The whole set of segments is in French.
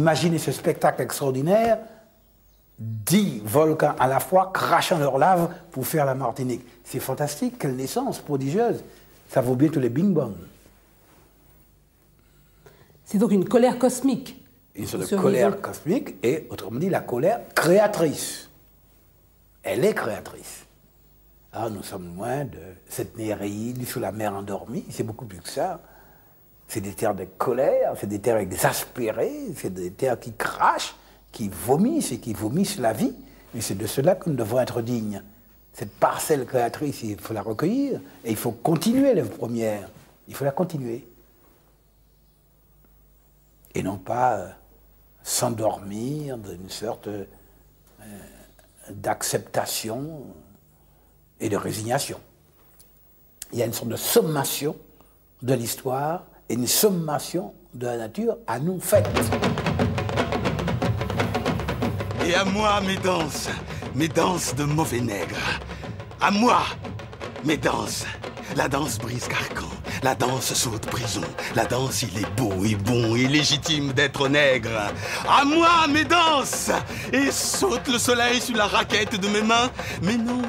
imaginez ce spectacle extraordinaire, 10 volcans à la fois crachant leur lave pour faire la Martinique. C'est fantastique, quelle naissance prodigieuse. Ça vaut bien tous les bing-bang. C'est donc une colère cosmique. Une sorte de colère cosmique et, autrement dit, la colère créatrice. Elle est créatrice. Alors nous sommes loin de cette néréide sous la mer endormie, c'est beaucoup plus que ça. C'est des terres de colère, c'est des terres exaspérées, c'est des terres qui crachent, qui vomissent et qui vomissent la vie. Mais c'est de cela que nous devons être dignes. Cette parcelle créatrice, il faut la recueillir et il faut continuer l'œuvre première. Il faut la continuer. Et non pas s'endormir d'une sorte d'acceptation et de résignation. Il y a une sorte de sommation de l'histoire et une sommation de la nature à nous faite. Et à moi mes danses de mauvais nègres. À moi mes danses. La danse brise carcan, la danse saute prison, la danse il est beau et bon et légitime d'être nègre. À moi mes danses. Et saute le soleil sur la raquette de mes mains. Mais non,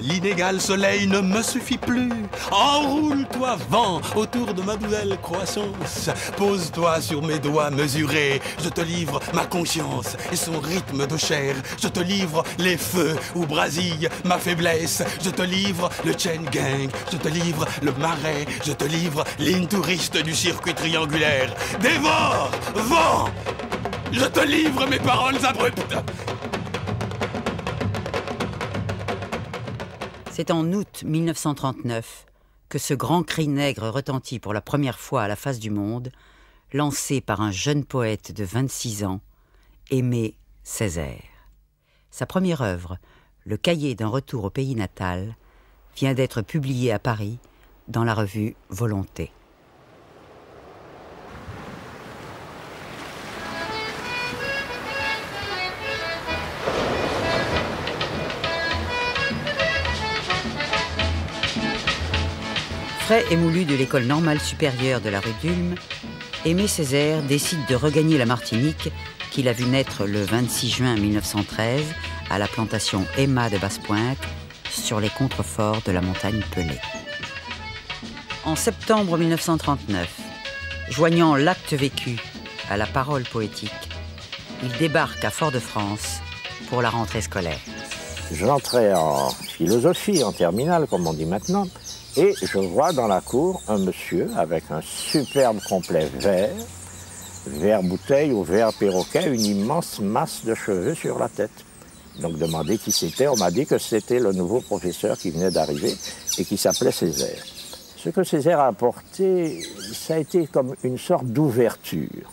l'inégal soleil ne me suffit plus. Enroule-toi vent autour de ma nouvelle croissance. Pose-toi sur mes doigts mesurés. Je te livre ma conscience et son rythme de chair. Je te livre les feux où brasille ma faiblesse. Je te livre le chain gang. Je te livre le marais, je te livre ligne touriste du circuit triangulaire. Dévore, vent, je te livre mes paroles abruptes. C'est en août 1939 que ce grand cri nègre retentit pour la première fois à la face du monde, lancé par un jeune poète de 26 ans, Aimé Césaire. Sa première œuvre, Le cahier d'un retour au pays natal, vient d'être publié à Paris dans la revue Volonté. Frais émoulu de l'école normale supérieure de la rue d'Ulm, Aimé Césaire décide de regagner la Martinique qu'il a vu naître le 26 juin 1913 à la plantation Emma de Basse-Pointe, sur les contreforts de la montagne Pelée. En septembre 1939, joignant l'acte vécu à la parole poétique, il débarque à Fort-de-France pour la rentrée scolaire. J'entrais en philosophie, en terminale, comme on dit maintenant, et je vois dans la cour un monsieur avec un superbe complet vert bouteille ou vert perroquet, une immense masse de cheveux sur la tête. Donc, demandé qui c'était, on m'a dit que c'était le nouveau professeur qui venait d'arriver et qui s'appelait Césaire. Ce que Césaire a apporté, ça a été comme une sorte d'ouverture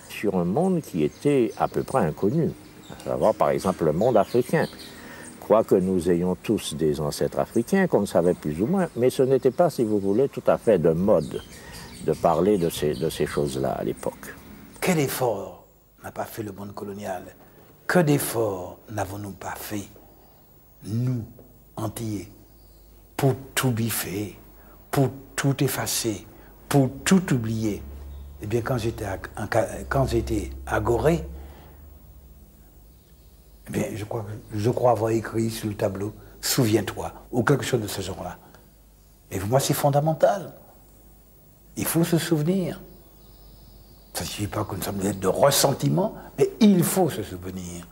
sur un monde qui était à peu près inconnu. À savoir, par exemple, le monde africain. Quoique nous ayons tous des ancêtres africains, qu'on le savait plus ou moins, mais ce n'était pas, si vous voulez, tout à fait de mode de parler de ces choses-là à l'époque. Quel effort n'a pas fait le monde colonial? Que d'efforts n'avons-nous pas fait, nous, Antillais, pour tout biffer, pour tout effacer, pour tout oublier? Eh bien, quand j'étais à Gorée, eh bien, je crois avoir écrit sur le tableau « Souviens-toi » ou quelque chose de ce genre-là. Et pour moi, c'est fondamental. Il faut se souvenir. Ça ne suffit pas que nous sommes de ressentiment, mais il faut se souvenir.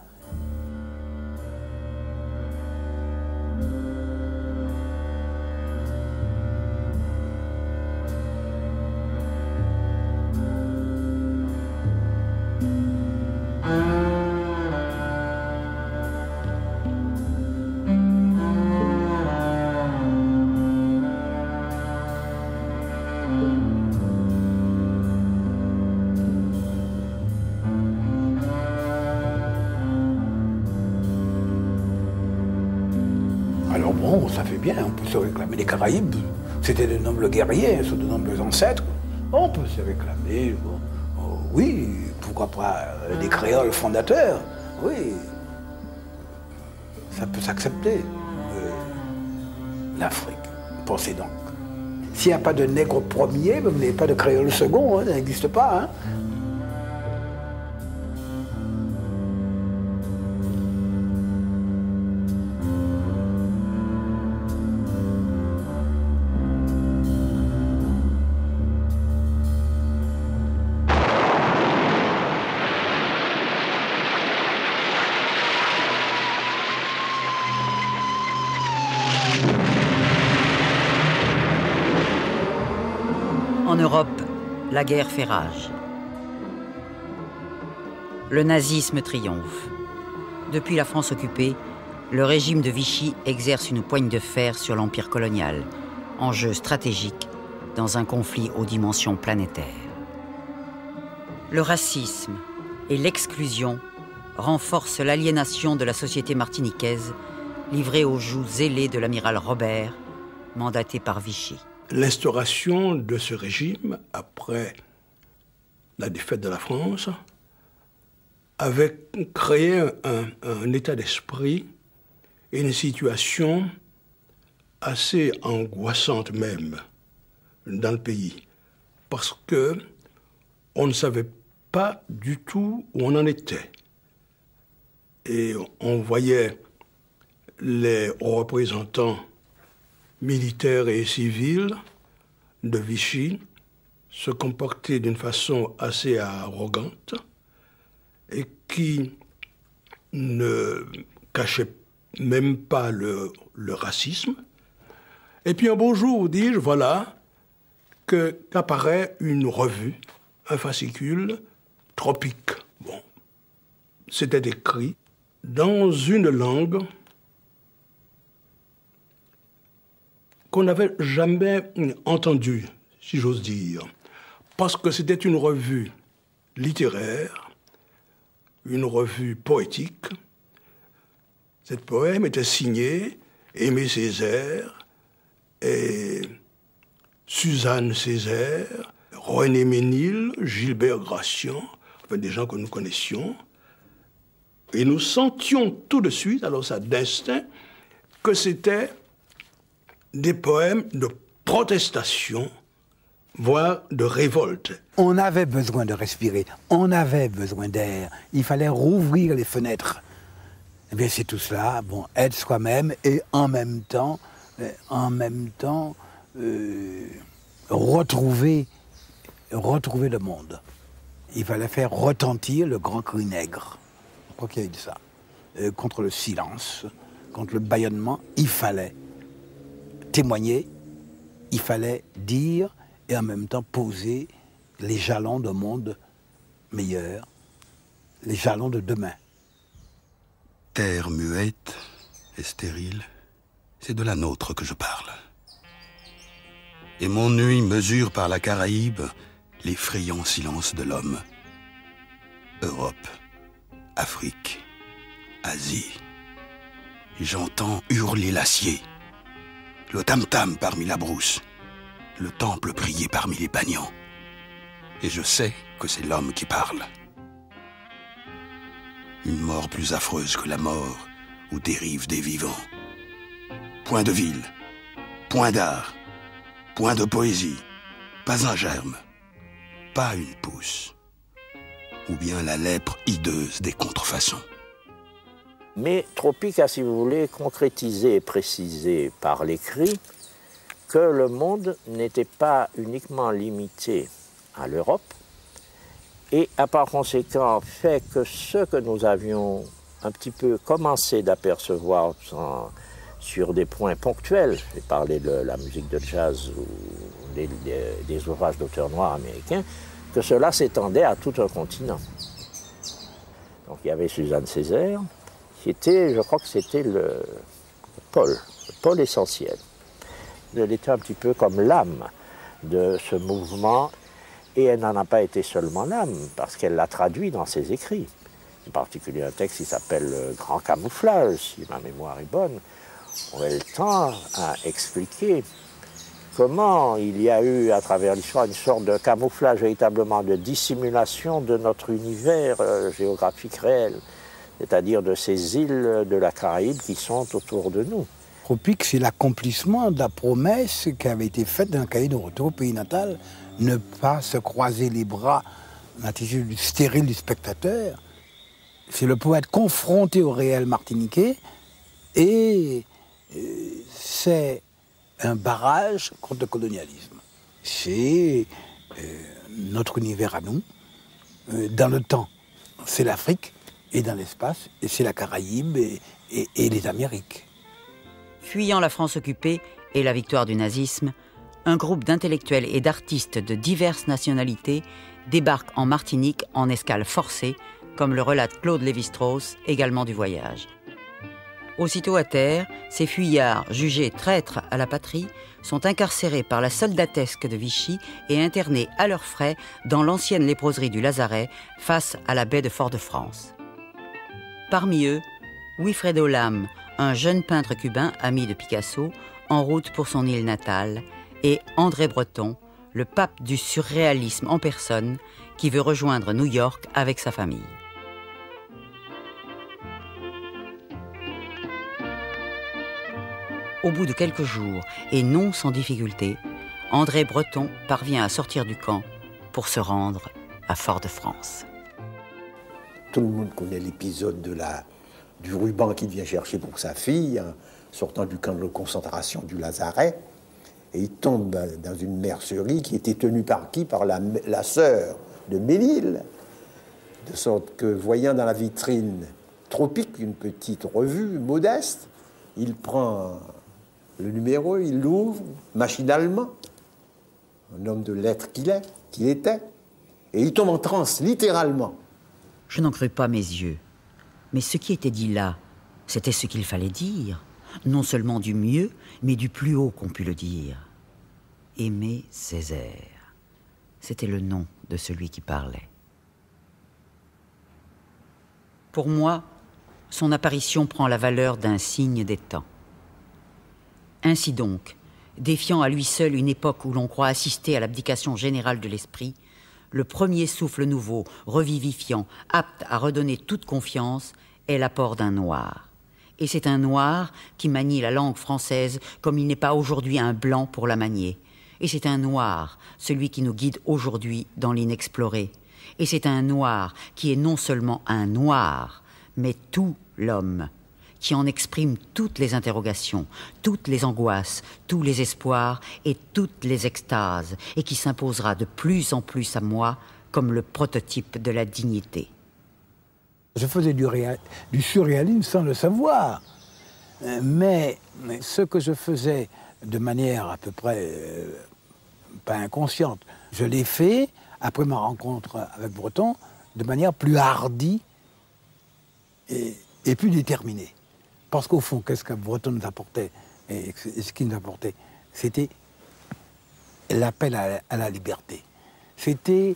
Alors bon, ça fait bien, on peut se réclamer des Caraïbes. C'était de nobles guerriers, ce sont de nobles ancêtres. On peut se réclamer, oui, pourquoi pas des créoles fondateurs, oui. Ça peut s'accepter. L'Afrique, pensez donc. S'il n'y a pas de nègre premier, vous n'avez pas de créole second, hein, ça n'existe pas. Hein. Europe, la guerre fait rage. Le nazisme triomphe. Depuis la France occupée, le régime de Vichy exerce une poigne de fer sur l'empire colonial, enjeu stratégique dans un conflit aux dimensions planétaires. Le racisme et l'exclusion renforcent l'aliénation de la société martiniquaise, livrée aux joues zélées de l'amiral Robert, mandaté par Vichy. L'instauration de ce régime, après la défaite de la France, avait créé un état d'esprit et une situation assez angoissante même dans le pays, parce que on ne savait pas du tout où on en était. Et on voyait les représentants militaires et civils de Vichy se comporter d'une façon assez arrogante et qui ne cachait même pas le racisme. Et puis un beau jour, dis-je, voilà, qu'apparaît une revue, un fascicule, Tropique. Bon, c'était écrit dans une langue qu'on n'avait jamais entendue, si j'ose dire, parce que c'était une revue littéraire, une revue poétique. Cette poème était signée Aimé Césaire et Suzanne Césaire, René Ménil, Gilbert Gracian, enfin des gens que nous connaissions. Et nous sentions tout de suite, alors ça d'instinct, que c'était des poèmes de protestation, voire de révolte. On avait besoin de respirer, on avait besoin d'air, il fallait rouvrir les fenêtres. Eh bien c'est tout cela, bon, être soi-même et en même temps retrouver le monde. Il fallait faire retentir le grand cri nègre. Je crois qu'il y a eu de ça. Contre le silence, contre le bâillonnement, il fallait témoigner, il fallait dire et en même temps poser les jalons d'un monde meilleur, les jalons de demain. Terre muette et stérile, c'est de la nôtre que je parle. Et mon nuit mesure par la Caraïbe l'effrayant silence de l'homme. Europe, Afrique, Asie. J'entends hurler l'acier, le tam-tam parmi la brousse, le temple prier parmi les banians. Et je sais que c'est l'homme qui parle. Une mort plus affreuse que la mort où dérivent des vivants. Point de ville, point d'art, point de poésie, pas un germe, pas une pousse. Ou bien la lèpre hideuse des contrefaçons. Mais Tropique a, si vous voulez, concrétisé et précisé par l'écrit que le monde n'était pas uniquement limité à l'Europe et a par conséquent fait que ce que nous avions un petit peu commencé d'apercevoir sur des points ponctuels, j'ai parlé de la musique de jazz ou des ouvrages d'auteurs noirs américains, que cela s'étendait à tout un continent. Donc il y avait Suzanne Césaire, qui était, je crois que c'était le pôle essentiel. Elle était un petit peu comme l'âme de ce mouvement, et elle n'en a pas été seulement l'âme, parce qu'elle l'a traduit dans ses écrits. En particulier un texte qui s'appelle « Grand camouflage », si ma mémoire est bonne, où elle tend à expliquer comment il y a eu à travers l'histoire une sorte de camouflage véritablement de dissimulation de notre univers géographique réel, c'est-à-dire de ces îles de la Caraïbe qui sont autour de nous. Tropique, c'est l'accomplissement de la promesse qui avait été faite dans le cahier de retour au pays natal, ne pas se croiser les bras, l'attitude stérile du spectateur. C'est le poète confronté au réel martiniquais et c'est un barrage contre le colonialisme. C'est notre univers à nous. Dans le temps, c'est l'Afrique, et dans l'espace, c'est la Caraïbe et les Amériques. Fuyant la France occupée et la victoire du nazisme, un groupe d'intellectuels et d'artistes de diverses nationalités débarque en Martinique en escale forcée, comme le relate Claude Lévi-Strauss, également du voyage. Aussitôt à terre, ces fuyards, jugés traîtres à la patrie, sont incarcérés par la soldatesque de Vichy et internés à leurs frais dans l'ancienne léproserie du Lazaret, face à la baie de Fort-de-France. Parmi eux, Wilfredo Lam, un jeune peintre cubain, ami de Picasso, en route pour son île natale, et André Breton, le pape du surréalisme en personne, qui veut rejoindre New York avec sa famille. Au bout de quelques jours, et non sans difficulté, André Breton parvient à sortir du camp pour se rendre à Fort-de-France. Tout le monde connaît l'épisode du ruban qu'il vient chercher pour sa fille, hein, sortant du camp de concentration du Lazaret. Et il tombe dans une mercerie qui était tenue par qui? Par la sœur de Ménil. De sorte que, voyant dans la vitrine Tropique, une petite revue modeste, il prend le numéro, il l'ouvre machinalement, un homme de lettres qu'il était, et il tombe en transe, littéralement. Je n'en crus pas mes yeux. Mais ce qui était dit là, c'était ce qu'il fallait dire. Non seulement du mieux, mais du plus haut qu'on pût le dire. Aimé Césaire. C'était le nom de celui qui parlait. Pour moi, son apparition prend la valeur d'un signe des temps. Ainsi donc, défiant à lui seul une époque où l'on croit assister à l'abdication générale de l'esprit, le premier souffle nouveau, revivifiant, apte à redonner toute confiance, est l'apport d'un noir. Et c'est un noir qui manie la langue française comme il n'est pas aujourd'hui un blanc pour la manier. Et c'est un noir, celui qui nous guide aujourd'hui dans l'inexploré. Et c'est un noir qui est non seulement un noir, mais tout l'homme, qui en exprime toutes les interrogations, toutes les angoisses, tous les espoirs et toutes les extases, et qui s'imposera de plus en plus à moi comme le prototype de la dignité. Je faisais du surréalisme sans le savoir, mais ce que je faisais de manière à peu près pas inconsciente, je l'ai fait, après ma rencontre avec Breton, de manière plus hardie et plus déterminée. Parce qu'au fond, qu'est-ce que Breton nous apportait, et ce qu'il nous apportait, c'était l'appel à la liberté. C'était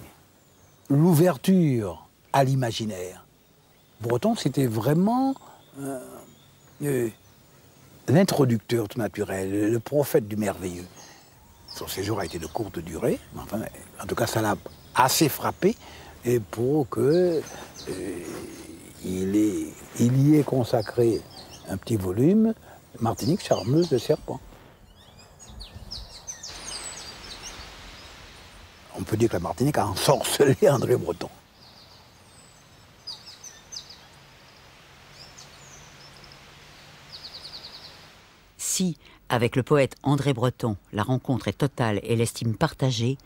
l'ouverture à l'imaginaire. Breton, c'était vraiment l'introducteur tout naturel, le prophète du merveilleux. Son séjour a été de courte durée, mais enfin, en tout cas, ça l'a assez frappé et pour que il y ait consacré un petit volume, Martinique charmeuse de serpents. On peut dire que la Martinique a ensorcelé André Breton. Si, avec le poète André Breton, la rencontre est totale et l'estime partagée,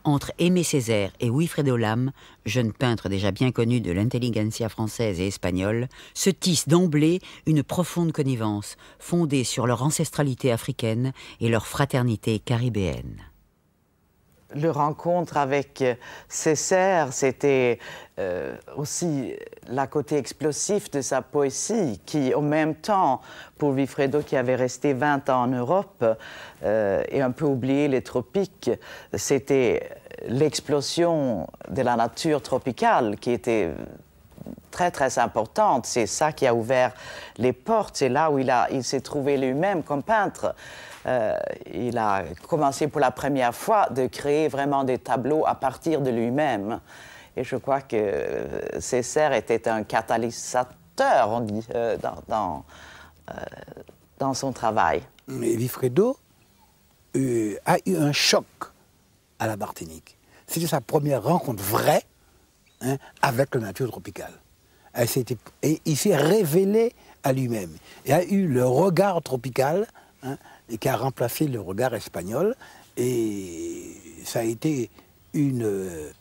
entre Aimé Césaire et Wilfredo Lam, jeune peintre déjà bien connu de l'intelligentsia française et espagnole, se tisse d'emblée une profonde connivence, fondée sur leur ancestralité africaine et leur fraternité caribéenne. Le rencontre avec Césaire, c'était aussi la côté explosif de sa poésie, qui, en même temps, pour Wilfredo, qui avait resté 20 ans en Europe et un peu oublié les tropiques, c'était l'explosion de la nature tropicale qui était très, très importante. C'est ça qui a ouvert les portes. C'est là où il s'est trouvé lui-même comme peintre. Il a commencé pour la première fois de créer vraiment des tableaux à partir de lui-même. Et je crois que Césaire était un catalyseur, on dit, dans son travail. Mais Wilfredo a eu un choc à la Martinique. C'était sa première rencontre vraie avec la nature tropicale. Et il s'est révélé à lui-même. Il a eu le regard tropical et qui a remplacé le regard espagnol. Et ça a été une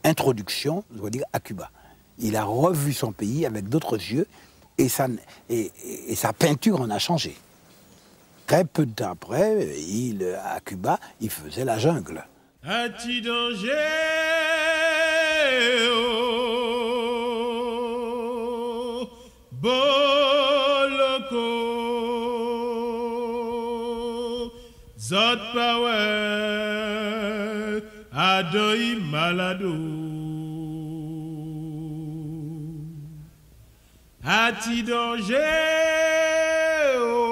introduction, je dois dire, à Cuba. Il a revu son pays avec d'autres yeux et sa peinture en a changé. très peu de temps après, à Cuba, il faisait la jungle. As-tu danger, oh, Boloko, Zot Power, Adoi Malado. As-tu danger, oh,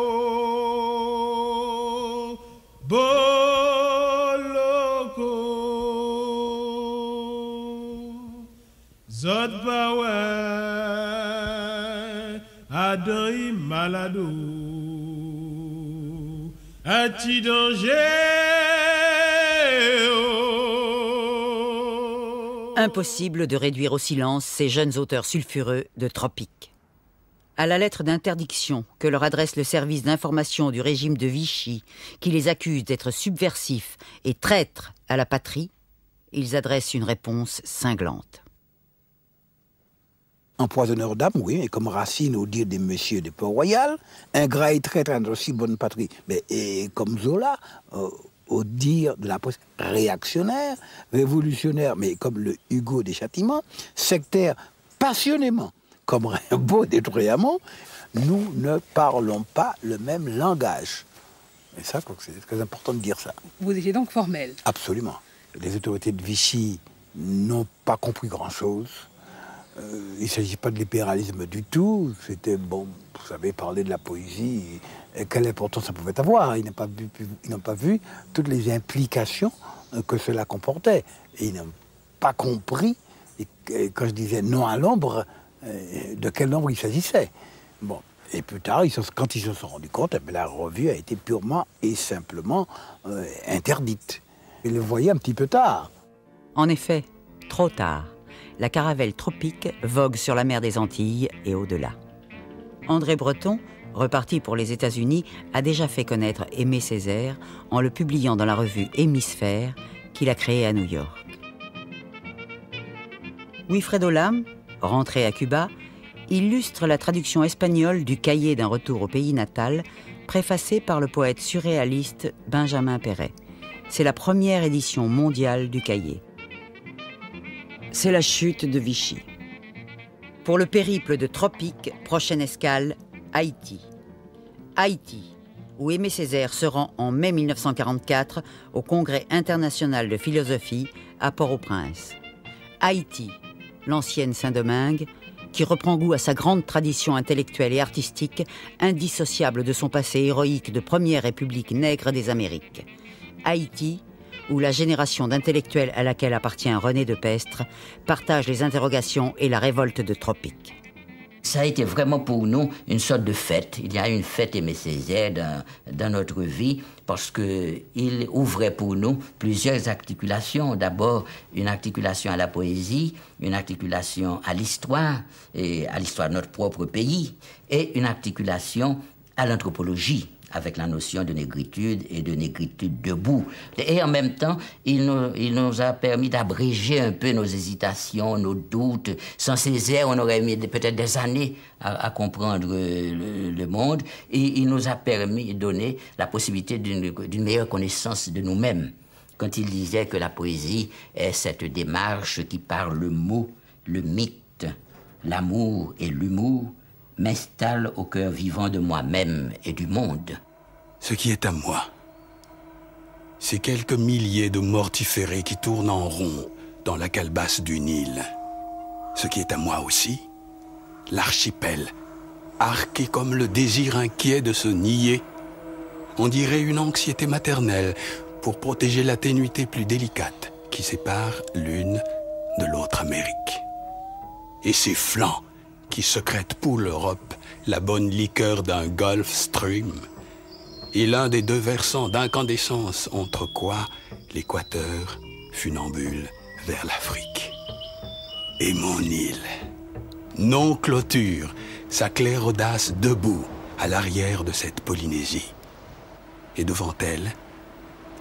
Boloko, Zot Power, Adoi Malado. As-tu danger, oh. Impossible de réduire au silence ces jeunes auteurs sulfureux de Tropique. À la lettre d'interdiction que leur adresse le service d'information du régime de Vichy, qui les accuse d'être subversifs et traîtres à la patrie, ils adressent une réponse cinglante. Empoisonneur d'âme, oui, et comme Racine au dire des messieurs de Port-Royal, ingrat et traître à notre si bonne patrie. Mais et comme Zola, au dire de la presse réactionnaire, révolutionnaire, mais comme le Hugo des Châtiments, sectaire passionnément, comme Rimbaud des Troyamont, nous ne parlons pas le même langage. Et ça, je crois que c'est très important de dire ça. Vous étiez donc formel. Absolument. Les autorités de Vichy n'ont pas compris grand-chose. Il ne s'agit pas de libéralisme du tout. C'était, bon, vous savez, parler de la poésie, et quelle importance ça pouvait avoir. Ils n'ont pas vu toutes les implications que cela comportait. Et ils n'ont pas compris, et quand je disais non à l'ombre, de quel nombre il s'agissait. Bon. Et plus tard, quand ils se sont rendus compte, la revue a été purement et simplement interdite. Ils le voyaient un petit peu tard. En effet, trop tard. La caravelle Tropique vogue sur la mer des Antilles et au-delà. André Breton, reparti pour les États-Unis, a déjà fait connaître Aimé Césaire en le publiant dans la revue Hémisphère qu'il a créée à New York. Wilfredo Lam, rentré à Cuba, illustre la traduction espagnole du cahier d'un retour au pays natal, préfacé par le poète surréaliste Benjamin Perret. C'est la première édition mondiale du cahier. C'est la chute de Vichy. Pour le périple de Tropique, prochaine escale, Haïti. Haïti, où Aimé Césaire se rend en mai 1944 au Congrès international de philosophie à Port-au-Prince. Haïti, l'ancienne Saint-Domingue, qui reprend goût à sa grande tradition intellectuelle et artistique, indissociable de son passé héroïque de première république nègre des Amériques. Haïti, où la génération d'intellectuels à laquelle appartient René de Pestre partage les interrogations et la révolte de Tropique. Ça a été vraiment pour nous une sorte de fête. Il y a une fête Aimé Césaire dans notre vie parce qu'il ouvrait pour nous plusieurs articulations. D'abord, une articulation à la poésie, une articulation à l'histoire, et à l'histoire de notre propre pays, et une articulation à l'anthropologie, avec la notion de négritude et de négritude debout. Et en même temps, il nous a permis d'abréger un peu nos hésitations, nos doutes. Sans Césaire, on aurait mis peut-être des années à comprendre le monde. Et il nous a permis de donner la possibilité d'une meilleure connaissance de nous-mêmes. Quand il disait que la poésie est cette démarche qui, par le mot, le mythe, l'amour et l'humour, m'installe au cœur vivant de moi-même et du monde. Ce qui est à moi, c'est quelques milliers de mortiférés qui tournent en rond dans la calebasse du Nil. Ce qui est à moi aussi, l'archipel, arqué comme le désir inquiet de se nier. On dirait une anxiété maternelle pour protéger la ténuité plus délicate qui sépare l'une de l'autre Amérique. Et ses flancs qui secrètent pour l'Europe la bonne liqueur d'un Gulf Stream, et l'un des deux versants d'incandescence entre quoi l'équateur funambule vers l'Afrique. Et mon île, non clôture, sa claire audace debout à l'arrière de cette Polynésie. Et devant elle,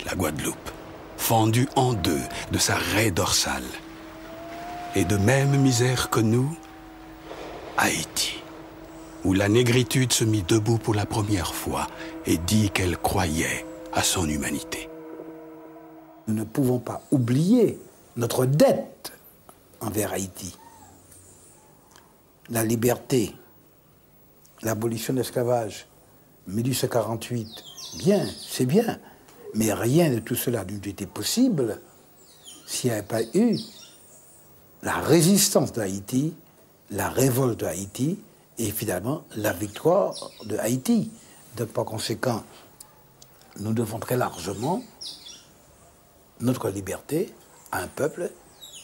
la Guadeloupe, fendue en deux de sa raie dorsale. Et de même misère que nous, Haïti, où la négritude se mit debout pour la première fois et dit qu'elle croyait à son humanité. Nous ne pouvons pas oublier notre dette envers Haïti. La liberté, l'abolition de l'esclavage, 1848, bien, c'est bien, mais rien de tout cela n'eût été possible s'il n'y avait pas eu la résistance d'Haïti, la révolte d'Haïti et finalement la victoire de Haïti. Donc par conséquent, nous devons très largement notre liberté à un peuple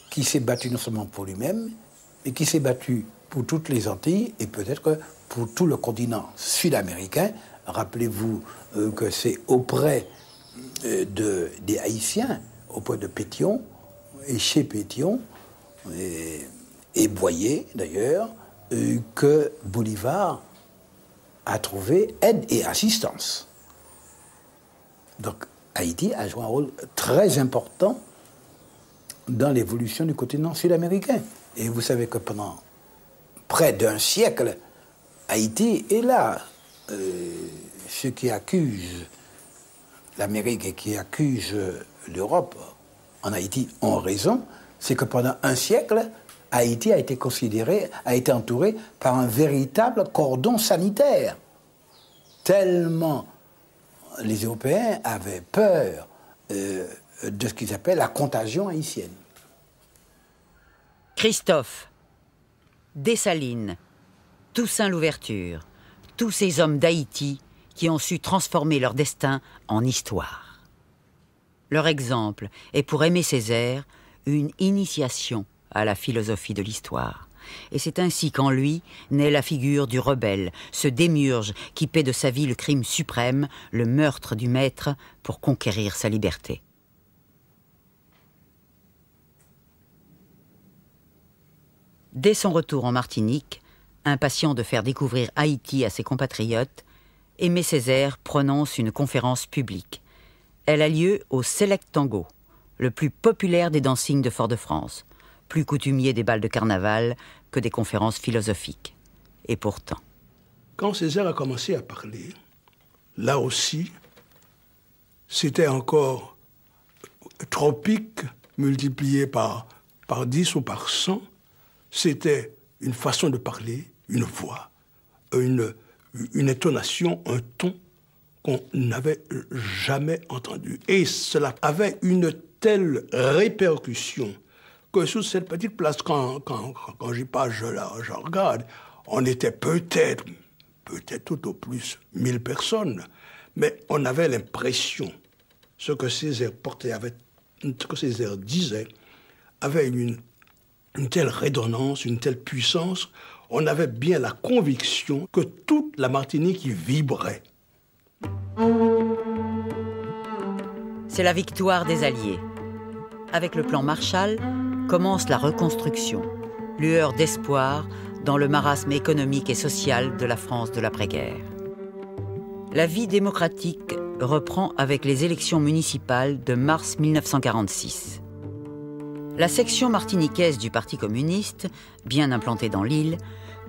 qui s'est battu non seulement pour lui-même, mais qui s'est battu pour toutes les Antilles et peut-être pour tout le continent sud-américain. Rappelez-vous que c'est auprès des Haïtiens, auprès de Pétion, et chez Pétion, et Boyer d'ailleurs, que Bolivar a trouvé aide et assistance. Donc Haïti a joué un rôle très important dans l'évolution du continent sud-américain. Et vous savez que pendant près d'un siècle, Haïti est là. Ceux qui accusent l'Amérique et qui accusent l'Europe en Haïti ont raison. C'est que pendant un siècle, Haïti a été entouré par un véritable cordon sanitaire. Tellement les Européens avaient peur de ce qu'ils appellent la contagion haïtienne. Christophe, Dessalines, Toussaint Louverture, tous ces hommes d'Haïti qui ont su transformer leur destin en histoire. Leur exemple est pour Aimé Césaire une initiation à la philosophie de l'histoire. Et c'est ainsi qu'en lui naît la figure du rebelle, ce démiurge qui paie de sa vie le crime suprême, le meurtre du maître pour conquérir sa liberté. Dès son retour en Martinique, impatient de faire découvrir Haïti à ses compatriotes, Aimé Césaire prononce une conférence publique. Elle a lieu au Select Tango, le plus populaire des dancings de Fort-de-France, plus coutumier des bals de carnaval que des conférences philosophiques. Et pourtant... Quand Césaire a commencé à parler, là aussi, c'était encore tropique multiplié par 10 ou par 100. C'était une façon de parler, une voix, une intonation, un ton qu'on n'avait jamais entendu. Et cela avait une telle répercussion que sur cette petite place, quand j'y passe, je regarde, on était peut-être tout au plus 1000 personnes, mais on avait l'impression, ce que Césaire portait, ce que Césaire disait, avait une telle résonance, une telle puissance, on avait bien la conviction que toute la Martinique y vibrait. C'est la victoire des Alliés. Avec le plan Marshall, commence la reconstruction, lueur d'espoir dans le marasme économique et social de la France de l'après-guerre. La vie démocratique reprend avec les élections municipales de mars 1946. La section martiniquaise du Parti communiste, bien implantée dans l'île,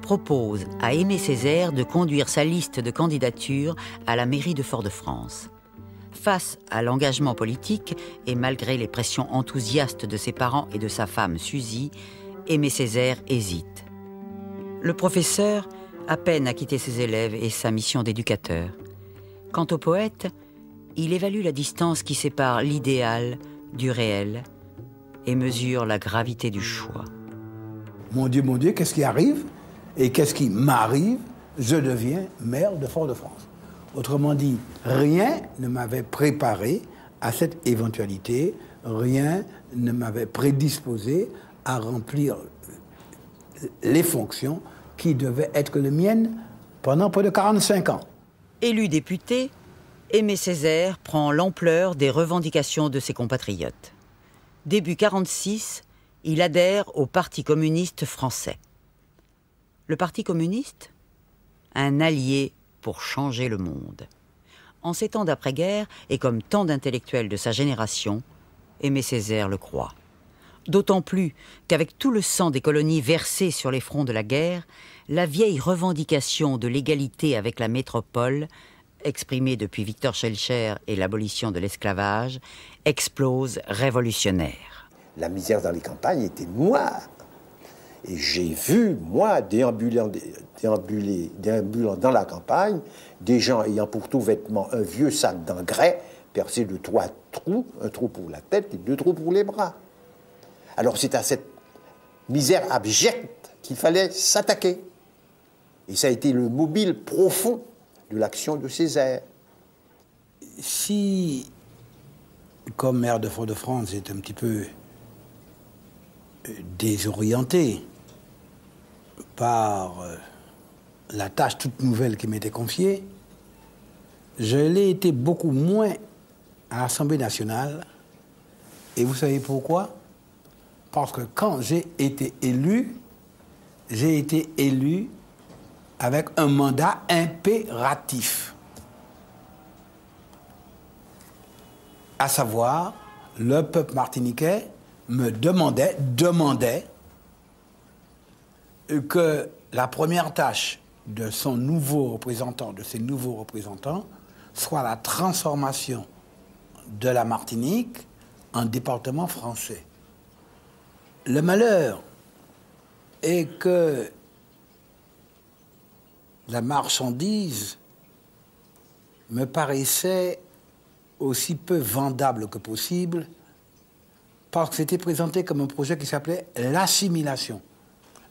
propose à Aimé Césaire de conduire sa liste de candidatures à la mairie de Fort-de-France. Face à l'engagement politique et malgré les pressions enthousiastes de ses parents et de sa femme Suzy, Aimé Césaire hésite. Le professeur a peine à quitter ses élèves et sa mission d'éducateur. Quant au poète, il évalue la distance qui sépare l'idéal du réel et mesure la gravité du choix. Mon Dieu, qu'est-ce qui arrive et qu'est-ce qui m'arrive? Je deviens maire de Fort-de-France. Autrement dit, rien ne m'avait préparé à cette éventualité, rien ne m'avait prédisposé à remplir les fonctions qui devaient être les miennes pendant près de 45 ans. Élu député, Aimé Césaire prend l'ampleur des revendications de ses compatriotes. Début 1946, il adhère au Parti communiste français. Le Parti communiste, un allié pour changer le monde. En ces temps d'après-guerre, et comme tant d'intellectuels de sa génération, Aimé Césaire le croit. D'autant plus qu'avec tout le sang des colonies versé sur les fronts de la guerre, la vieille revendication de l'égalité avec la métropole, exprimée depuis Victor Schœlcher et l'abolition de l'esclavage, explose révolutionnaire. La misère dans les campagnes était noire. Et j'ai vu, moi, déambulant dans la campagne, des gens ayant pour tout vêtement un vieux sac d'engrais percé de 3 trous, un trou pour la tête et 2 trous pour les bras. Alors c'est à cette misère abjecte qu'il fallait s'attaquer. Et ça a été le mobile profond de l'action de Césaire. Si, comme maire de Fort-de-France, j'étais un petit peu désorienté par la tâche toute nouvelle qui m'était confiée, je l'ai été beaucoup moins à l'Assemblée nationale. Et vous savez pourquoi? Parce que quand j'ai été élu avec un mandat impératif. À savoir, le peuple martiniquais me demandait que la première tâche de son nouveau représentant, de ses nouveaux représentants, soit la transformation de la Martinique en département français. Le malheur est que la marchandise me paraissait aussi peu vendable que possible parce que c'était présenté comme un projet qui s'appelait l'assimilation.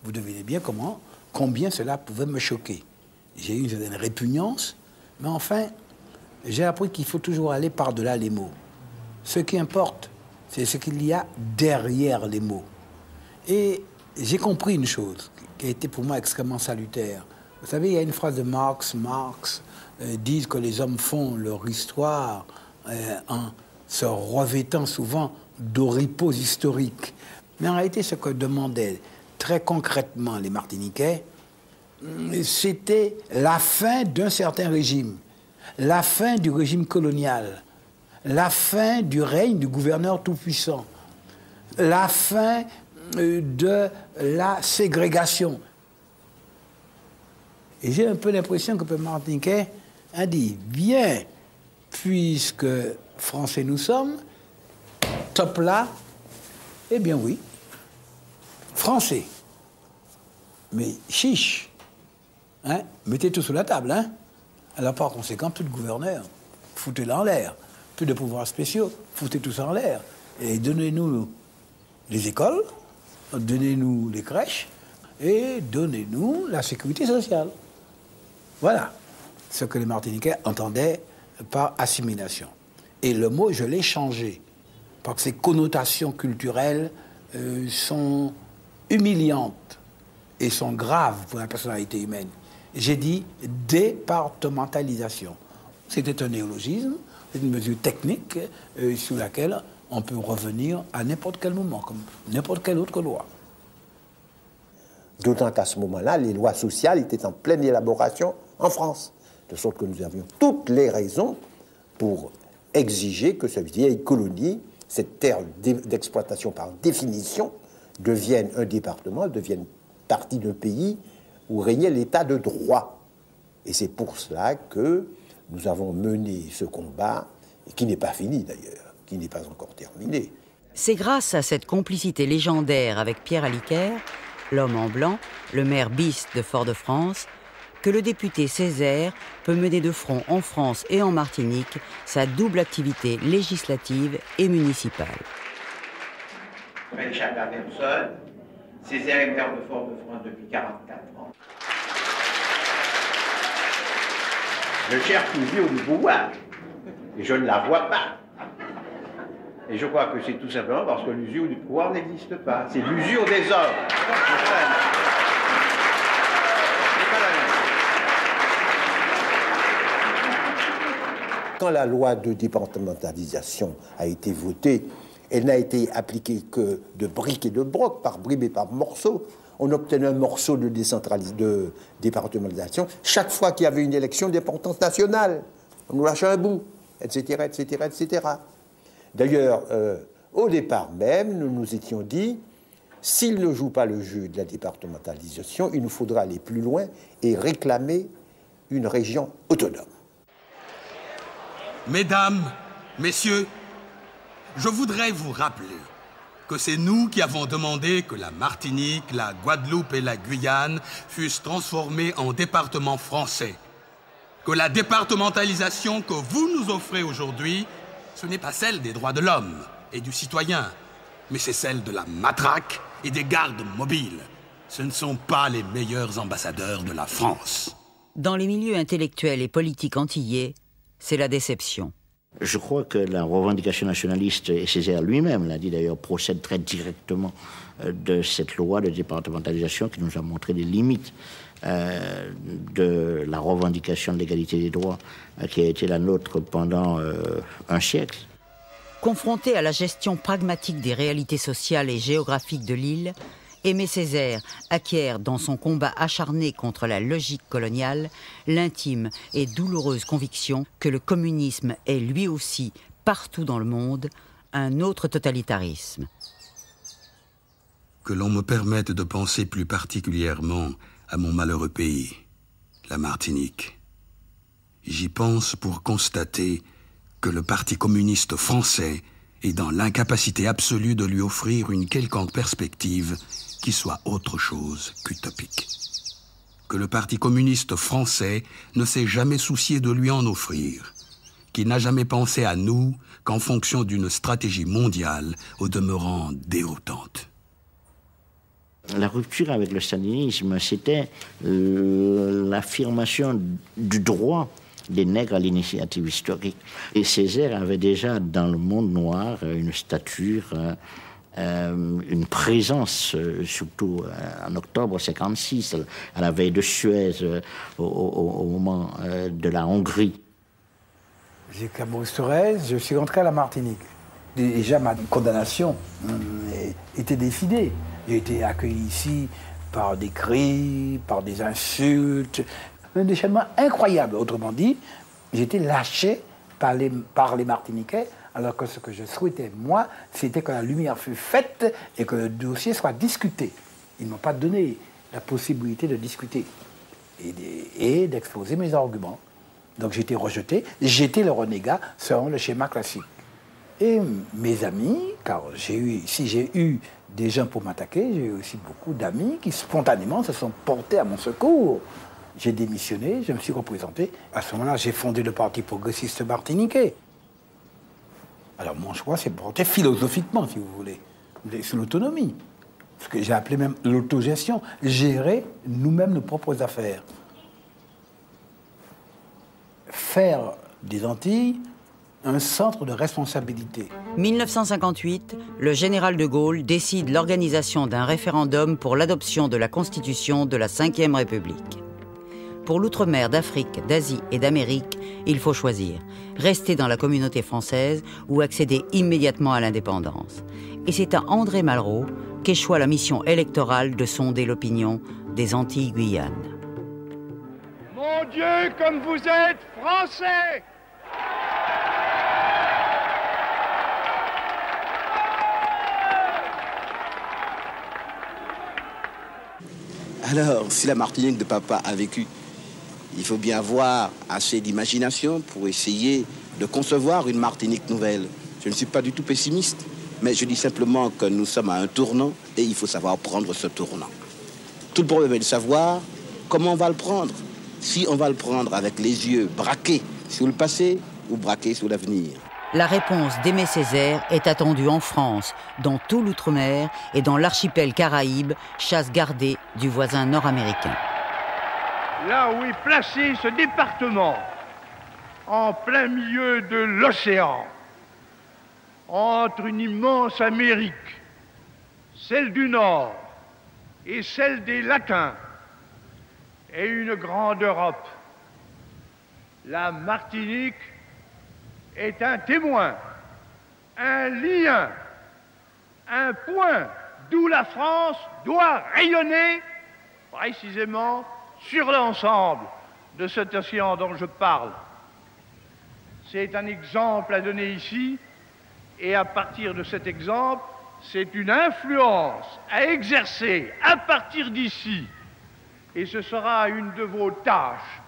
Vous devinez bien combien cela pouvait me choquer. J'ai eu une certaine répugnance, mais enfin, j'ai appris qu'il faut toujours aller par-delà les mots. Ce qui importe, c'est ce qu'il y a derrière les mots. Et j'ai compris une chose qui a été pour moi extrêmement salutaire. Vous savez, il y a une phrase de Marx disent que les hommes font leur histoire en se revêtant souvent d'oripeaux historiques. Mais en réalité, ce que demandaient très concrètement les Martiniquais, c'était la fin d'un certain régime, la fin du régime colonial, la fin du règne du gouverneur tout-puissant, la fin de la ségrégation. Et j'ai un peu l'impression que le peuple martiniquais a dit, bien, puisque Français nous sommes, top là, eh bien oui, Français. Mais chiche, hein, mettez tout sur la table, hein. Alors par conséquent, plus de gouverneur, foutez-le en l'air. Plus de pouvoirs spéciaux, foutez tout ça en l'air. Et donnez-nous les écoles, donnez-nous les crèches, et donnez-nous la sécurité sociale. Voilà ce que les Martiniquais entendaient par assimilation. Et le mot, je l'ai changé, parce que ses connotations culturelles sont humiliantes et sont graves pour la personnalité humaine. J'ai dit départementalisation. C'était un néologisme, c'est une mesure technique sur laquelle on peut revenir à n'importe quel moment, comme n'importe quelle autre loi. D'autant qu'à ce moment-là, les lois sociales étaient en pleine élaboration en France. De sorte que nous avions toutes les raisons pour exiger que cette vieille colonie, cette terre d'exploitation par définition, devienne un département, devienne partie d'un pays où régnait l'état de droit. Et c'est pour cela que nous avons mené ce combat, et qui n'est pas fini d'ailleurs, qui n'est pas encore terminé. C'est grâce à cette complicité légendaire avec Pierre Aliquer, l'homme en blanc, le maire bis de Fort-de-France, que le député Césaire peut mener de front en France et en Martinique sa double activité législative et municipale. Mais chacun même seul, Césaire est maire de Fort-de-France depuis 44 ans. Je cherche l'usure du pouvoir, et je ne la vois pas. Et je crois que c'est tout simplement parce que l'usure du pouvoir n'existe pas. C'est l'usure des hommes. Quand la loi de départementalisation a été votée, elle n'a été appliquée que de briques et de brocs, par bribes et par morceaux. On obtenait un morceau de départementalisation chaque fois qu'il y avait une élection d'importance nationale. On nous lâchait un bout, etc., etc., etc. D'ailleurs, Au départ même, nous nous étions dit, s'il ne joue pas le jeu de la départementalisation, il nous faudra aller plus loin et réclamer une région autonome. Mesdames, messieurs, je voudrais vous rappeler que c'est nous qui avons demandé que la Martinique, la Guadeloupe et la Guyane fussent transformées en départements français. Que la départementalisation que vous nous offrez aujourd'hui, ce n'est pas celle des droits de l'homme et du citoyen, mais c'est celle de la matraque et des gardes mobiles. Ce ne sont pas les meilleurs ambassadeurs de la France. Dans les milieux intellectuels et politiques antillais, c'est la déception. Je crois que la revendication nationaliste, et Césaire lui-même l'a dit d'ailleurs, procède très directement de cette loi de départementalisation qui nous a montré les limites de la revendication de l'égalité des droits qui a été la nôtre pendant un siècle. Confronté à la gestion pragmatique des réalités sociales et géographiques de l'île, Aimé Césaire acquiert dans son combat acharné contre la logique coloniale l'intime et douloureuse conviction que le communisme est lui aussi, partout dans le monde, un autre totalitarisme. Que l'on me permette de penser plus particulièrement à mon malheureux pays, la Martinique. J'y pense pour constater que le Parti communiste français est dans l'incapacité absolue de lui offrir une quelconque perspective qui soit autre chose qu'utopique. Que le Parti communiste français ne s'est jamais soucié de lui en offrir, qu'il n'a jamais pensé à nous qu'en fonction d'une stratégie mondiale au demeurant déroutante. La rupture avec le stalinisme, c'était l'affirmation du droit des nègres à l'initiative historique. Et Césaire avait déjà dans le monde noir une stature, une présence, surtout en octobre 1956, à la veille de Suez, au moment de la Hongrie. J'ai qu'à Maurice Thorez, je suis rentré à la Martinique. Déjà, ma condamnation était décidée. J'ai été accueilli ici par des cris, par des insultes, un déchaînement incroyable. Autrement dit, j'ai été lâché par les Martiniquais, alors que ce que je souhaitais, moi, c'était que la lumière fût faite et que le dossier soit discuté. Ils ne m'ont pas donné la possibilité de discuter et d'exposer mes arguments. Donc j'ai été rejeté, j'étais le renégat selon le schéma classique. Et mes amis, car si j'ai eu des gens pour m'attaquer, j'ai eu aussi beaucoup d'amis qui spontanément se sont portés à mon secours. J'ai démissionné, je me suis représenté. À ce moment-là, j'ai fondé le Parti progressiste martiniquais. Alors mon choix, c'est porté philosophiquement, si vous voulez, sur l'autonomie. Ce que j'ai appelé même l'autogestion, gérer nous-mêmes nos propres affaires. Faire des Antilles un centre de responsabilité. 1958, le général de Gaulle décide l'organisation d'un référendum pour l'adoption de la Constitution de la Ve République. Pour l'outre-mer d'Afrique, d'Asie et d'Amérique, il faut choisir. Rester dans la communauté française ou accéder immédiatement à l'indépendance. Et c'est à André Malraux qu'échoit la mission électorale de sonder l'opinion des Antilles-Guyane. Mon Dieu, comme vous êtes français! Alors, si la Martinique de papa a vécu, il faut bien avoir assez d'imagination pour essayer de concevoir une Martinique nouvelle. Je ne suis pas du tout pessimiste, mais je dis simplement que nous sommes à un tournant et il faut savoir prendre ce tournant. Tout le problème est de savoir comment on va le prendre. Si on va le prendre avec les yeux braqués sur le passé ou braqués sur l'avenir. La réponse d'Aimé Césaire est attendue en France, dans tout l'outre-mer et dans l'archipel Caraïbe, chasse gardée du voisin nord-américain. Là où est placé ce département, en plein milieu de l'océan, entre une immense Amérique, celle du Nord et celle des Latins, et une grande Europe, la Martinique est un témoin, un lien, un point d'où la France doit rayonner précisément sur l'ensemble de cet océan dont je parle. C'est un exemple à donner ici Et à partir de cet exemple, c'est une influence à exercer à partir d'ici. Et ce sera une de vos tâches.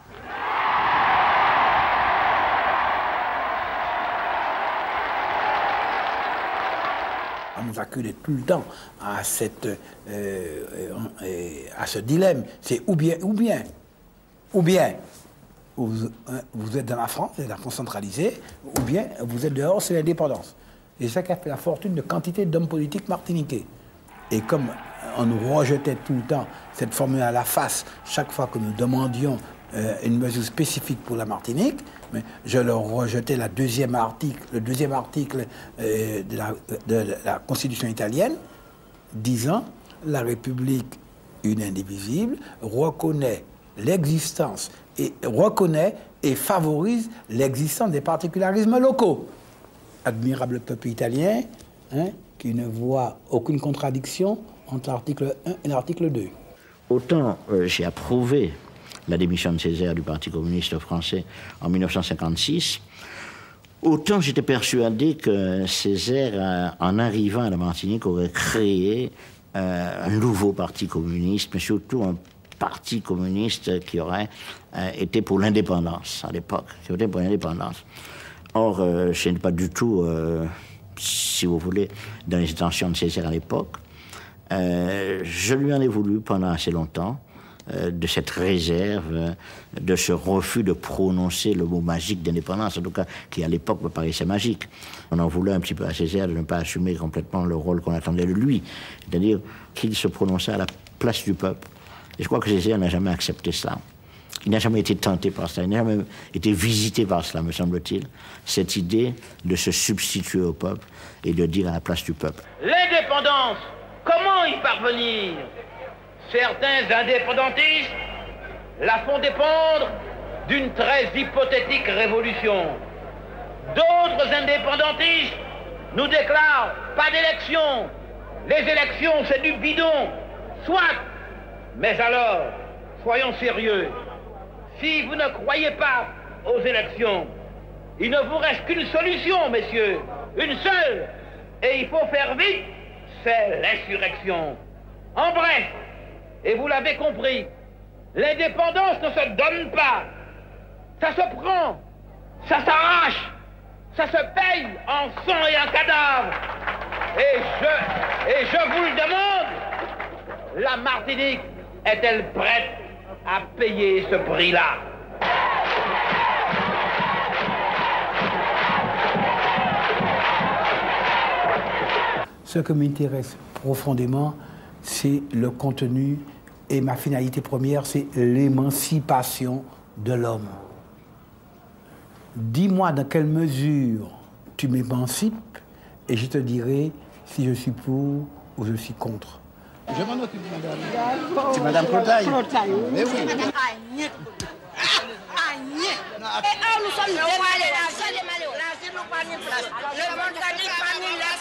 On nous acculait tout le temps à ce dilemme. C'est ou bien. Vous êtes dans la France, c'est la France centralisée, ou bien vous êtes dehors, c'est l'indépendance. Et c'est ça qui a fait la fortune de quantité d'hommes politiques martiniquais. Et comme on nous rejetait tout le temps cette formule à la face, chaque fois que nous demandions une mesure spécifique pour la Martinique, mais je leur rejetais le deuxième article de la Constitution italienne, disant « La République, une indivisible, reconnaît l'existence et favorise l'existence des particularismes locaux. » Admirable peuple italien, qui ne voit aucune contradiction entre l'article 1 et l'article 2. Autant j'ai approuvé la démission de Césaire du Parti communiste français en 1956, autant j'étais persuadé que Césaire, en arrivant à la Martinique, aurait créé un nouveau parti communiste, mais surtout un parti communiste qui aurait été pour l'indépendance à l'époque, qui aurait été pour l'indépendance. Or, ce n'est pas du tout, si vous voulez, dans les intentions de Césaire à l'époque. Je lui en ai voulu pendant assez longtemps, de cette réserve, de ce refus de prononcer le mot magique d'indépendance, en tout cas, qui à l'époque me paraissait magique. On en voulait un petit peu à Césaire de ne pas assumer complètement le rôle qu'on attendait de lui, c'est-à-dire qu'il se prononçait à la place du peuple. Et je crois que Césaire n'a jamais accepté cela. Il n'a jamais été tenté par cela, il n'a jamais été visité par cela, me semble-t-il, cette idée de se substituer au peuple et de dire à la place du peuple. L'indépendance, comment y parvenir? Certains indépendantistes la font dépendre d'une très hypothétique révolution. D'autres indépendantistes nous déclarent pas d'élection. Les élections, c'est du bidon. Soit. Mais alors, soyons sérieux. Si vous ne croyez pas aux élections, il ne vous reste qu'une solution, messieurs. Une seule. Et il faut faire vite, c'est l'insurrection. En bref, et vous l'avez compris, l'indépendance ne se donne pas. Ça se prend, ça s'arrache, ça se paye en sang et en cadavre. Et je vous le demande, la Martinique est-elle prête à payer ce prix-là? Ce qui m'intéresse profondément, c'est le contenu et ma finalité première, c'est l'émancipation de l'homme. Dis-moi dans quelle mesure tu m'émancipes et je te dirai si je suis pour ou je suis contre. Je m'en occupe, madame. C'est madame Clotaille. Mais oui. Nous sommes démalés là, c'est démalé là, c'est nous pas une place. Le monde a dit famille là,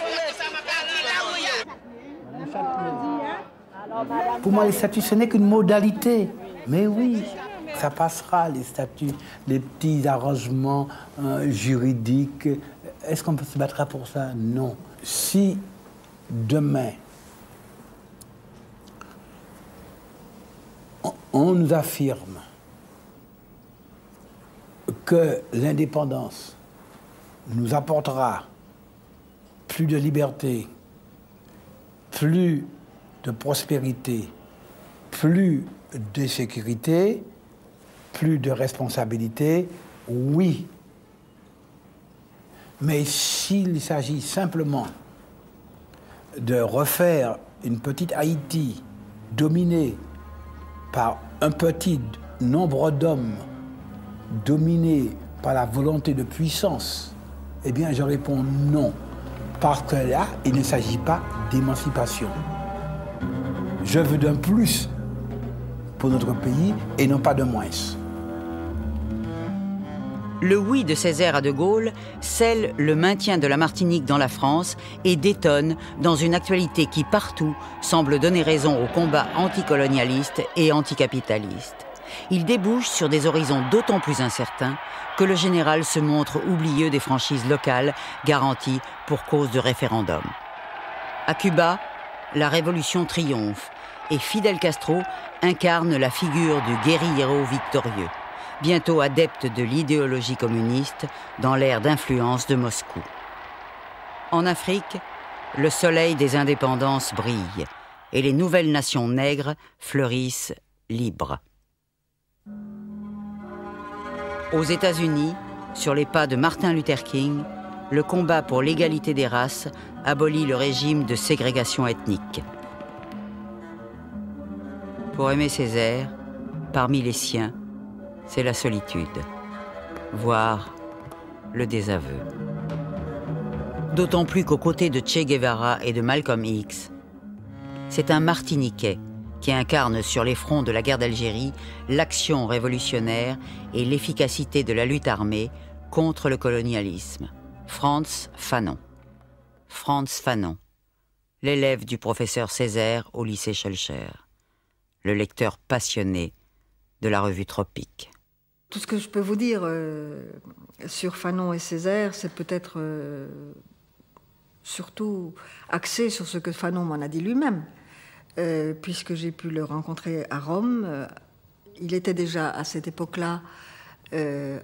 Pour moi, les statuts, ce n'est qu'une modalité. Mais oui, ça passera, les statuts, les petits arrangements juridiques. Est-ce qu'on peut se battre pour ça? Non. Si demain, on nous affirme que l'indépendance nous apportera plus de liberté, plus de prospérité, plus de sécurité, plus de responsabilité, oui. Mais s'il s'agit simplement de refaire une petite Haïti dominée par un petit nombre d'hommes, dominés par la volonté de puissance, eh bien, je réponds non. Parce que là, il ne s'agit pas d'émancipation. Je veux d'un plus pour notre pays et non pas de moins. Le oui de Césaire à De Gaulle scelle le maintien de la Martinique dans la France et détonne dans une actualité qui, partout, semble donner raison au combat anticolonialiste et anticapitaliste. il débouche sur des horizons d'autant plus incertains que le général se montre oublieux des franchises locales garanties pour cause de référendum. À Cuba, la révolution triomphe et Fidel Castro incarne la figure du guérillero victorieux, bientôt adepte de l'idéologie communiste dans l'ère d'influence de Moscou. En Afrique, le soleil des indépendances brille et les nouvelles nations nègres fleurissent libres. Aux États-Unis, sur les pas de Martin Luther King, le combat pour l'égalité des races abolit le régime de ségrégation ethnique. Pour Aimé Césaire, parmi les siens, c'est la solitude, voire le désaveu. D'autant plus qu'aux côtés de Che Guevara et de Malcolm X, c'est un Martiniquais qui incarne sur les fronts de la guerre d'Algérie l'action révolutionnaire et l'efficacité de la lutte armée contre le colonialisme. Frantz Fanon. Frantz Fanon, l'élève du professeur Césaire au lycée Schœlcher, le lecteur passionné de la revue Tropique. Tout ce que je peux vous dire sur Fanon et Césaire, c'est peut-être surtout axé sur ce que Fanon m'en a dit lui-même, puisque j'ai pu le rencontrer à Rome. Il était déjà à cette époque-là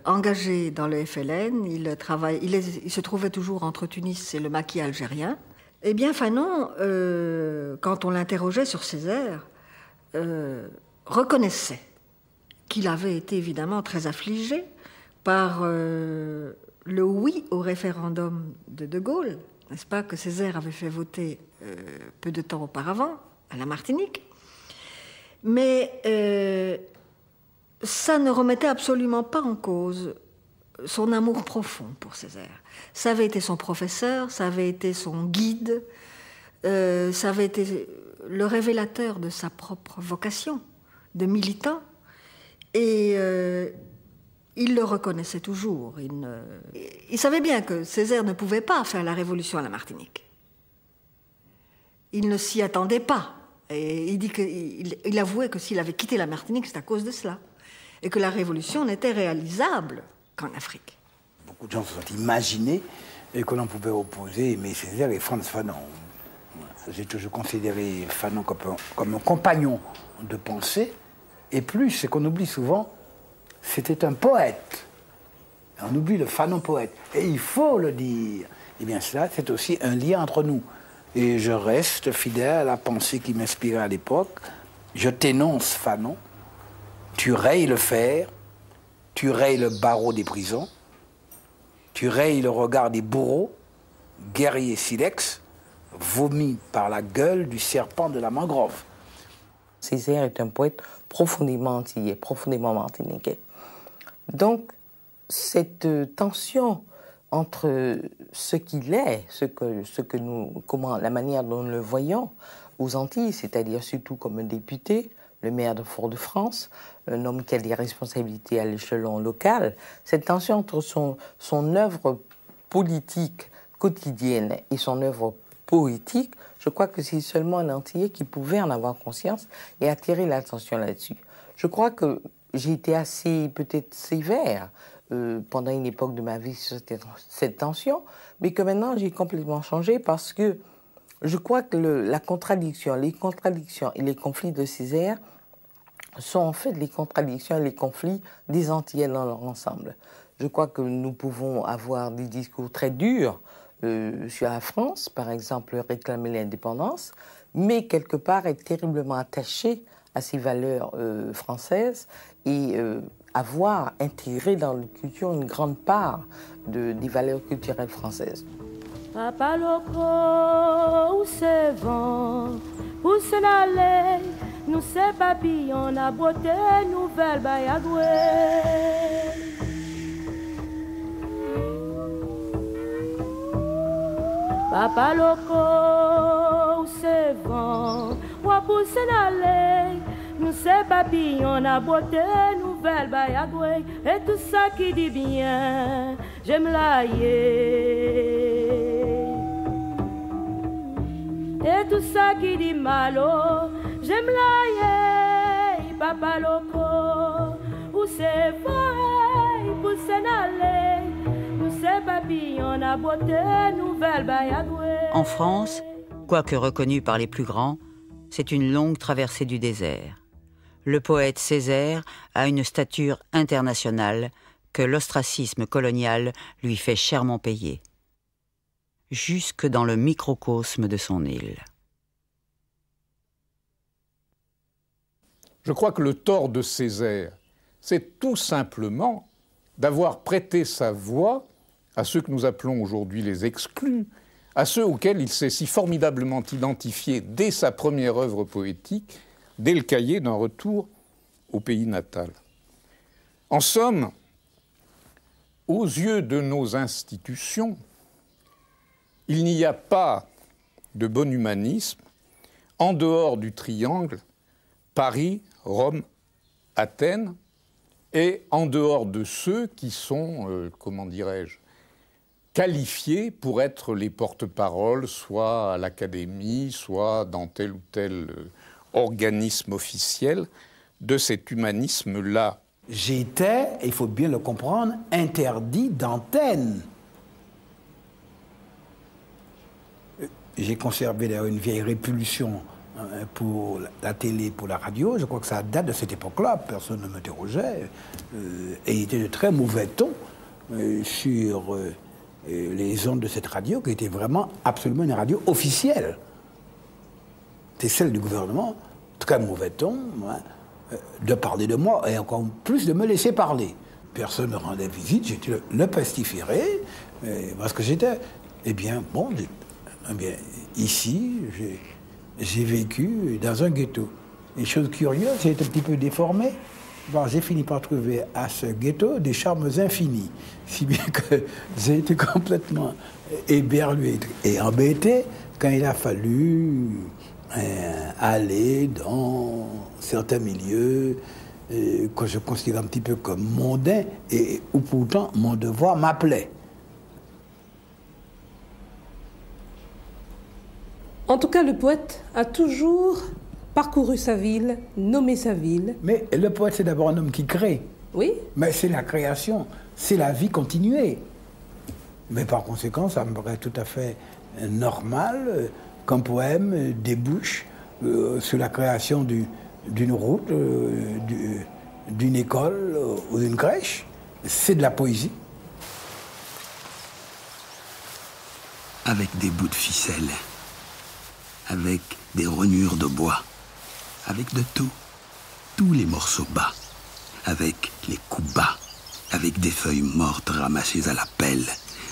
engagé dans le FLN. Il se trouvait toujours entre Tunis et le maquis algérien. Eh bien, Fanon, quand on l'interrogeait sur Césaire, reconnaissait qu'il avait été évidemment très affligé par le oui au référendum de Gaulle, n'est-ce pas, que Césaire avait fait voter peu de temps auparavant à la Martinique. Mais ça ne remettait absolument pas en cause son amour profond pour Césaire. Ça avait été son professeur, ça avait été son guide, ça avait été le révélateur de sa propre vocation de militant. Et il le reconnaissait toujours. Il savait bien que Césaire ne pouvait pas faire la révolution à la Martinique. Il ne s'y attendait pas. Et il avouait que s'il avait quitté la Martinique, c'est à cause de cela. Et que la révolution n'était réalisable qu'en Afrique. Beaucoup de gens se sont imaginés que l'on pouvait opposer Aimé Césaire et Frantz Fanon. J'ai toujours considéré Fanon comme un compagnon de pensée. Et plus, ce qu'on oublie souvent, c'était un poète. On oublie le Fanon poète. Et il faut le dire. Eh bien, cela, c'est aussi un lien entre nous. Et je reste fidèle à la pensée qui m'inspirait à l'époque. Je t'énonce, Fanon. Tu rayes le fer, tu rayes le barreau des prisons, tu rayes le regard des bourreaux, guerrier silex, vomi par la gueule du serpent de la mangrove. Césaire est un poète profondément antillais, profondément martiniquais. Donc, cette tension entre ce qu'il est, la manière dont nous le voyons aux Antilles, c'est-à-dire surtout comme un député, le maire de Fort-de-France, un homme qui a des responsabilités à l'échelon local, cette tension entre son œuvre politique quotidienne et son œuvre poétique, je crois que c'est seulement un Antillais qui pouvait en avoir conscience et attirer l'attention là-dessus. Je crois que j'ai été assez peut-être sévère pendant une époque de ma vie sur cette tension, mais que maintenant j'ai complètement changé parce que je crois que les contradictions et les conflits de Césaire sont en fait les contradictions et les conflits des Antillais dans leur ensemble. Je crois que nous pouvons avoir des discours très durs sur la France, par exemple réclamer l'indépendance, mais quelque part être terriblement attaché à ces valeurs françaises et avoir intégré dans la culture une grande part des valeurs culturelles françaises. Papa loco, où c'est vent, où c'est l'aller, nous c'est papillon, la beauté nouvelle bayagoué. Papa loco, où c'est vent, où c'est l'aller, nous c'est papillon, la beauté nouvelle bayagoué. Et tout ça qui dit bien, j'aime l'ailler. Et tout ça qui dit malo, j'aime l'aïe, papa loco, où c'est vrai, pour s'en nous c'est papillon à beauté, nouvelle bayadoué. En France, quoique reconnu par les plus grands, c'est une longue traversée du désert. Le poète Césaire a une stature internationale que l'ostracisme colonial lui fait chèrement payer, jusque dans le microcosme de son île. Je crois que le tort de Césaire, c'est tout simplement d'avoir prêté sa voix à ceux que nous appelons aujourd'hui les exclus, à ceux auxquels il s'est si formidablement identifié dès sa première œuvre poétique, dès le cahier d'un retour au pays natal. En somme, aux yeux de nos institutions, il n'y a pas de bon humanisme en dehors du triangle Paris, Rome, Athènes, et en dehors de ceux qui sont, comment dirais-je, qualifiés pour être les porte-paroles, soit à l'Académie, soit dans tel ou tel organisme officiel, de cet humanisme-là. J'étais, il faut bien le comprendre, interdit d'antenne. J'ai conservé d'ailleurs une vieille répulsion pour la télé, pour la radio. Je crois que ça date de cette époque-là. Personne ne m'interrogeait. Et il était de très mauvais ton sur les ondes de cette radio, qui était vraiment absolument une radio officielle. C'était celle du gouvernement, très mauvais ton, de parler de moi et encore plus de me laisser parler. Personne ne rendait visite, j'étais le pestiféré, parce que j'étais, ici, j'ai vécu dans un ghetto. Et chose curieuse, j'ai été un petit peu déformé. Bon, j'ai fini par trouver à ce ghetto des charmes infinis, si bien que j'ai été complètement éberlué et embêté quand il a fallu aller dans certains milieux que je considère un petit peu comme mondains et où pourtant mon devoir m'appelait. En tout cas, le poète a toujours parcouru sa ville, nommé sa ville. Mais le poète, c'est d'abord un homme qui crée. Oui. Mais c'est la création, c'est la vie continuée. Mais par conséquent, ça me paraît tout à fait normal qu'un poème débouche sur la création d'une route, d'une école ou d'une crèche. C'est de la poésie. Avec des bouts de ficelle, avec des rognures de bois, avec de tout, tous les morceaux bas, avec les coups bas, avec des feuilles mortes ramassées à la pelle,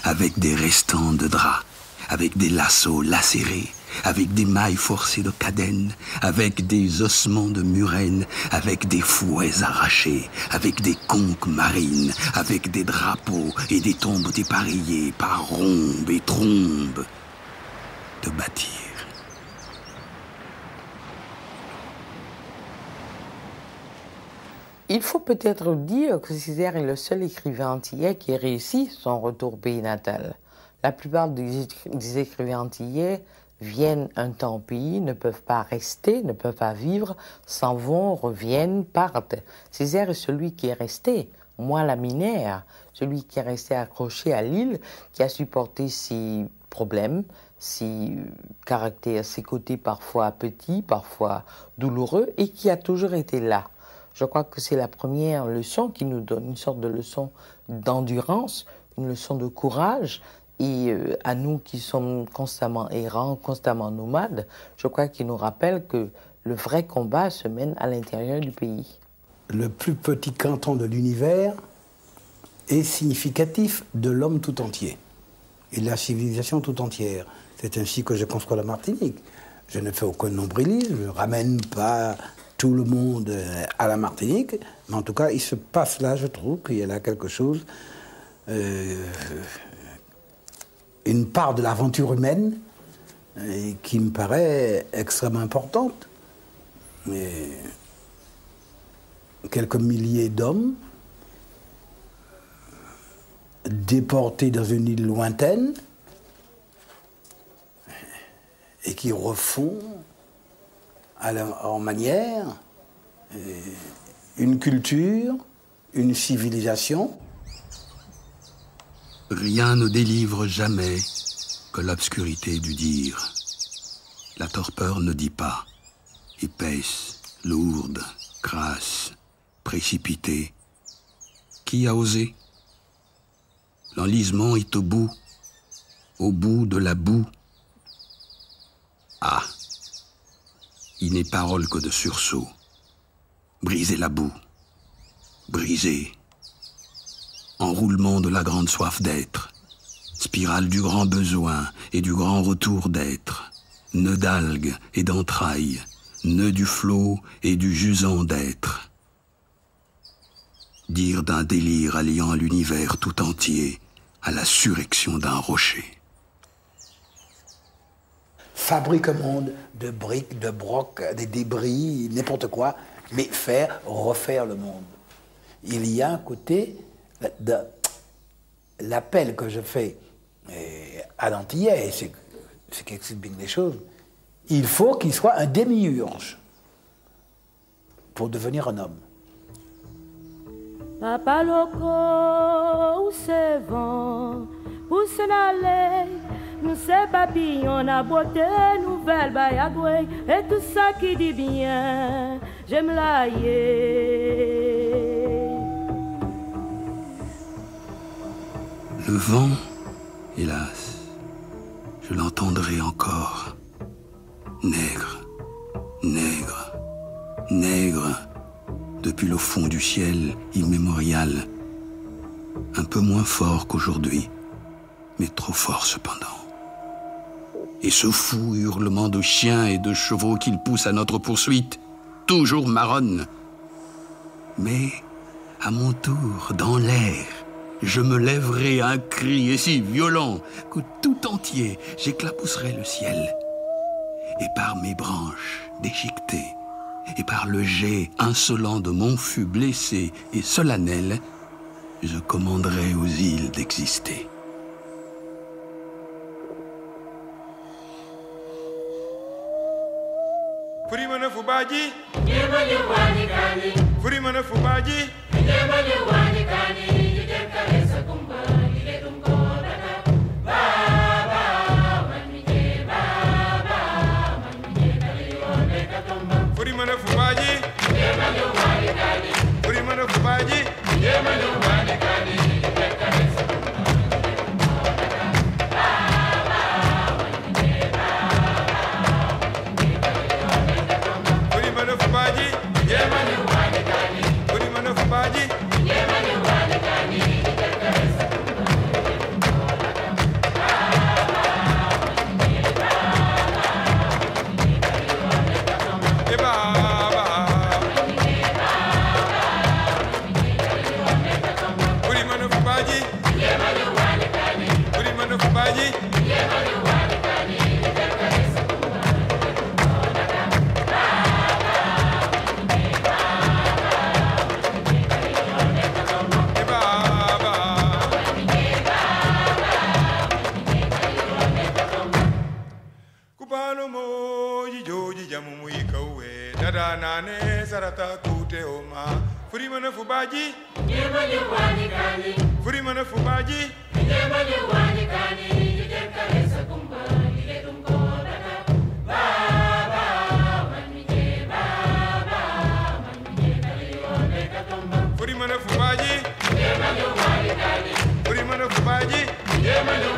avec des restants de draps, avec des lassos lacérés, avec des mailles forcées de cadènes, avec des ossements de murènes, avec des fouets arrachés, avec des conques marines, avec des drapeaux et des tombes dépareillées par rhombes et trombes, de bâtir. Il faut peut-être dire que Césaire est le seul écrivain antillais qui ait réussi son retour au pays natal. La plupart des écrivains antillais viennent un temps au pays, ne peuvent pas rester, ne peuvent pas vivre, s'en vont, reviennent, partent. Césaire est celui qui est resté, moins laminaire, celui qui est resté accroché à l'île, qui a supporté ses problèmes, ses caractères, ses côtés parfois petits, parfois douloureux, et qui a toujours été là. Je crois que c'est la première leçon qui nous donne une sorte de leçon d'endurance, une leçon de courage. Et à nous qui sommes constamment errants, constamment nomades, je crois qu'il nous rappelle que le vrai combat se mène à l'intérieur du pays. Le plus petit canton de l'univers est significatif de l'homme tout entier et de la civilisation tout entière. C'est ainsi que je construis la Martinique. Je ne fais aucun nombrilisme, je ne ramène pas tout le monde à la Martinique, mais en tout cas, il se passe là, je trouve, qu'il y a là quelque chose, une part de l'aventure humaine qui me paraît extrêmement importante. Mais quelques milliers d'hommes déportés dans une île lointaine et qui refont en manière une culture, une civilisation. Rien ne délivre jamais que l'obscurité du dire. La torpeur ne dit pas, épaisse, lourde, crasse, précipitée. Qui a osé? L'enlisement est au bout de la boue. Ah, il n'est parole que de sursaut. Briser la boue, briser. Enroulement de la grande soif d'être, spirale du grand besoin et du grand retour d'être, nœud d'algues et d'entrailles, nœud du flot et du jusant d'être. Dire d'un délire alliant l'univers tout entier à la surrection d'un rocher. Fabrique un monde de briques, de brocs, des débris, n'importe quoi, mais refaire le monde. Il y a un côté de l'appel que je fais à l'antillais, c'est qui explique bien les choses. Il faut qu'il soit un démiurge pour devenir un homme. Papa loco, où c'est vent, où c'est l'aller, nous c'est papillon, a beauté nouvelle, bayagoué, et tout ça qui dit bien, j'aime l'ailler. Le vent, hélas, je l'entendrai encore. Nègre, nègre, nègre, depuis le fond du ciel immémorial. Un peu moins fort qu'aujourd'hui, mais trop fort cependant. Et ce fou hurlement de chiens et de chevaux qu'il pousse à notre poursuite, toujours marronne. Mais, à mon tour, dans l'air, je me lèverai un cri et si violent que tout entier j'éclabousserai le ciel. Et par mes branches déchiquetées, et par le jet insolent de mon fût blessé et solennel, je commanderai aux îles d'exister. Furimana fubaji, Yemani wani kani, furimana fubaji, Yemani wani kani, Yidem kalesa kumba, Yidem kodaka, Baba, manmije, Baba, manmije, Kalione katomba. furimana fubaji, Yemani wani kani, furimana fubaji, Yemani wani kani, Yidem kalesa kumba, Yidem kodaka, Baba, manmije, furimana fubaji, Yemani wani kani, furimana fubaji, Yemani wani kani, Yidem kalesa kumba, Yidem kodaka, e baba, furimana fubaji, Yemani wani kani, furimana fubaji, Yemani wani kani, Yidem kalesa kumba, Yidem kodaka, e baba, kubano moji joji jamu muikawe, dada nane sarata kute oma, furimana fubaji, Yemani wani kani, furimana fubaji, Yemani wani kani, Yidem kalesa kumba, Yidem kodaka, Baba, manmije, Baba, manmije, Kalione katomba. furimana fubaji, Yemani wani kani, furimana fubaji, Yemani